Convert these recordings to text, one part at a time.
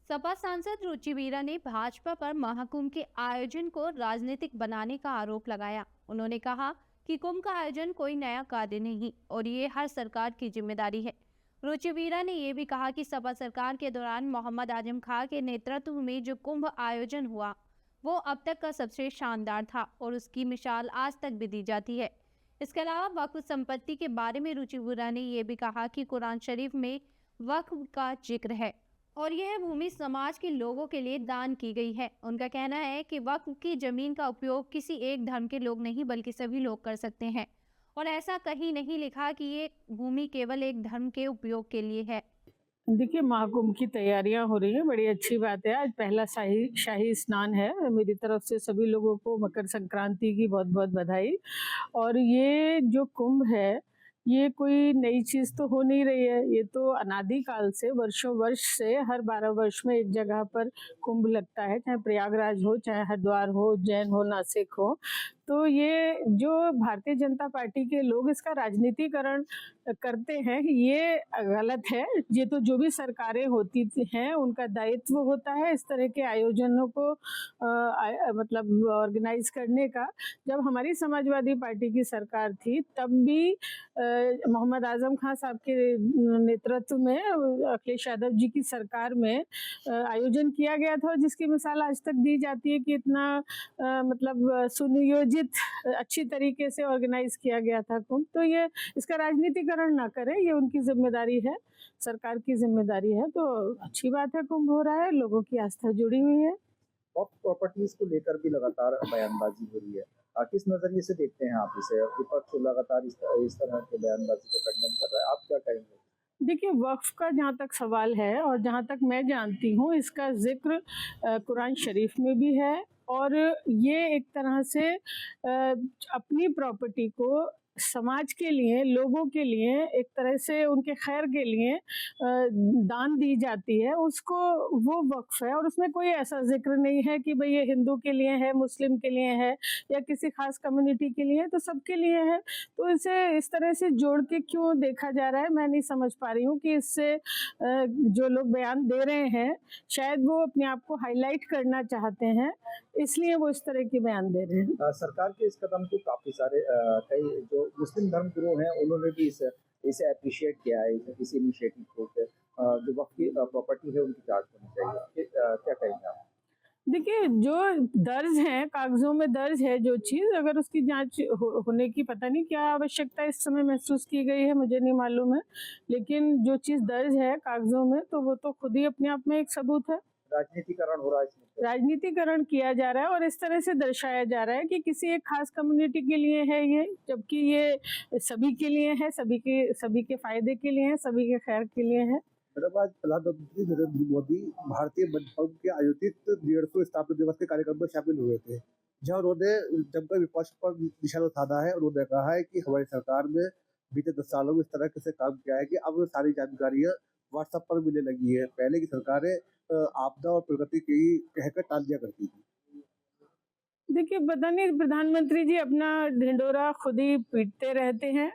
सपा सांसद रुचि वीरा ने भाजपा पर महाकुंभ के आयोजन को राजनीतिक बनाने का आरोप लगाया। उन्होंने कहा कि कुंभ का आयोजन कोई नया कार्य नहीं और ये हर सरकार की जिम्मेदारी है। रुचि वीरा ने यह भी कहा कि सपा सरकार के दौरान मोहम्मद आजम खां के नेतृत्व में जो कुंभ आयोजन हुआ वो अब तक का सबसे शानदार था और उसकी मिसाल आज तक भी दी जाती है। इसके अलावा वक्फ संपत्ति के बारे में रुचि वीरा ने यह भी कहा कि कुरान शरीफ में वक्फ का जिक्र है और यह भूमि समाज के लोगों के लिए दान की गई है। उनका कहना है कि वक्फ की जमीन का उपयोग किसी एक धर्म के लोग नहीं बल्कि सभी लोग कर सकते हैं और ऐसा कहीं नहीं लिखा कि ये भूमि केवल एक धर्म के उपयोग के लिए है। देखिए, महाकुंभ की तैयारियां हो रही हैं, बड़ी अच्छी बात है। आज पहला शाही शाही स्नान है। मेरी तरफ से सभी लोगों को मकर संक्रांति की बहुत बहुत बधाई। और ये जो कुंभ है, ये कोई नई चीज़ तो हो नहीं रही है। ये तो अनादि काल से, वर्षों वर्ष से हर 12 वर्ष में एक जगह पर कुंभ लगता है, चाहे प्रयागराज हो, चाहे हरिद्वार हो, उज्जैन हो, नासिक हो। तो ये जो भारतीय जनता पार्टी के लोग इसका राजनीतिकरण करते हैं, ये गलत है। ये तो जो भी सरकारें होती हैं उनका दायित्व होता है इस तरह के आयोजनों को मतलब ऑर्गेनाइज करने का। जब हमारी समाजवादी पार्टी की सरकार थी तब भी मोहम्मद आजम खां साहब के नेतृत्व में अखिलेश यादव जी की सरकार में आयोजन किया गया था, जिसकी मिसाल आज तक दी जाती है कि इतना मतलब सुनियोजित अच्छी तरीके से ऑर्गेनाइज किया गया था कुंभ। तो ये इसका राजनीतिकरण ना करें, ये उनकी जिम्मेदारी है, सरकार की जिम्मेदारी है। तो अच्छी बात है, कुंभ हो रहा है, लोगों की आस्था जुड़ी हुई है। वक्फ प्रॉपर्टीज को लेकर भी लगातार बयानबाजी हो रही है। किस नजरिए से देखते हैं आप इसे? विपक्ष लगातार इस तरह के बयानबाजी को खंडन कर रहा है, आप क्या कहेंगे? देखिए, वक्फ का जहाँ तक सवाल है और जहाँ तक मैं जानती हूँ, इसका जिक्र कुरान शरीफ में भी है और ये एक तरह से अपनी प्रॉपर्टी को समाज के लिए, लोगों के लिए, एक तरह से उनके खैर के लिए दान दी जाती है, उसको वो वक्फ है। और उसमें कोई ऐसा जिक्र नहीं है कि भाई ये हिंदू के लिए है, मुस्लिम के लिए है या किसी खास कम्युनिटी के लिए है, तो सबके लिए है। तो इसे इस तरह से जोड़ के क्यों देखा जा रहा है, मैं नहीं समझ पा रही हूँ कि इससे जो लोग बयान दे रहे हैं शायद वो अपने आप को हाईलाइट करना चाहते हैं, इसलिए वो इस तरह के बयान दे रहे हैं। सरकार के इस कदम को काफी सारे कई जो मुस्लिम धर्म गुरु हैं उन्होंने भी इसे अप्रिशिएट किया है, इस इनिशिएटिव को। जो वक्फ की प्रॉपर्टी है उनकी जांच होनी चाहिए, क्या कहेंगे आप? देखिए, जो दर्ज है, कागजों में दर्ज है जो चीज़, अगर उसकी जांच होने की पता नहीं क्या आवश्यकता इस समय महसूस की गई है, मुझे नहीं मालूम है। लेकिन जो चीज़ दर्ज है कागजों में, तो वो तो खुद ही अपने आप में एक सबूत है। राजनीतिकरण हो रहा है इसमें, राजनीतिकरण किया जा रहा है और इस तरह से दर्शाया जा रहा है कि किसी एक खास कम्युनिटी के लिए है ये, जबकि ये सभी के लिए है, सभी के फायदे के लिए है, सभी के खैर के लिए है। मैडम, आज प्रधानमंत्री नरेंद्र मोदी भारतीय मनोरम के आयोजित 150 स्थापना दिवस के कार्यक्रम में शामिल हुए थे, जहाँ उन्होंने जमकर विपक्ष पर निशाना साधा है। उन्होंने कहा है कि हमारी सरकार में बीते 10 सालों में इस तरह से काम किया है कि अब सारी जानकारियां व्हाट्सएप पर मिलने लगी है। पहले की सरकारें आपदा और प्रगति की कहकर टाल दिया करती थी। देखिए, पता नहीं प्रधानमंत्री जी अपना ढिंडोरा खुद ही पीटते रहते हैं।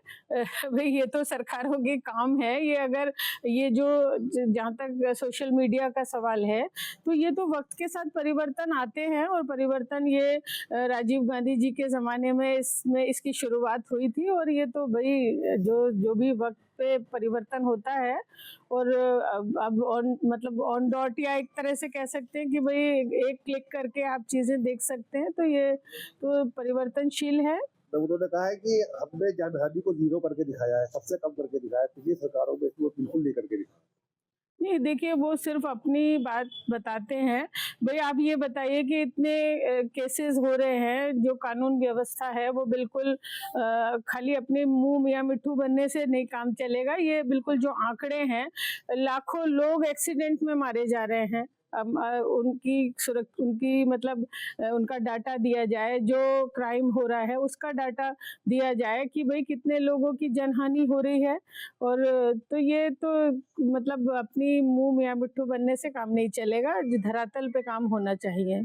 भाई ये तो सरकारों के काम है। ये अगर ये जो जहाँ तक सोशल मीडिया का सवाल है, तो ये तो वक्त के साथ परिवर्तन आते हैं और परिवर्तन ये राजीव गांधी जी के ज़माने में इसकी शुरुआत हुई थी। और ये तो भाई जो भी वक्त पे परिवर्तन होता है और अब ऑन मतलब ऑन डॉट, या एक तरह से कह सकते हैं कि भाई एक क्लिक करके आप चीज़ें देख सकते हैं, तो ये तो परिवर्तनशील है। तो उन्होंने कहा है कि हमने जानहानि को 0 करके दिखाया है, सबसे कम करके दिखाया है। पिछली सरकारों में इसको बिल्कुल नहीं करके दिखाया। नहीं, देखिए, वो सिर्फ अपनी बात बताते हैं। भाई आप ये बताइए कि इतने केसेस हो रहे हैं, जो कानून व्यवस्था है वो बिल्कुल खाली अपने मुंह मियां मिट्ठू बनने से नहीं काम चलेगा। ये बिल्कुल जो आंकड़े हैं, लाखों लोग एक्सीडेंट में मारे जा रहे हैं। अब उनकी मतलब उनका डाटा दिया जाए, जो क्राइम हो रहा है उसका डाटा दिया जाए कि भाई कितने लोगों की जनहानि हो रही है। और तो ये तो मतलब अपनी मुंह मियां मिट्ठू बनने से काम नहीं चलेगा, धरातल पे काम होना चाहिए।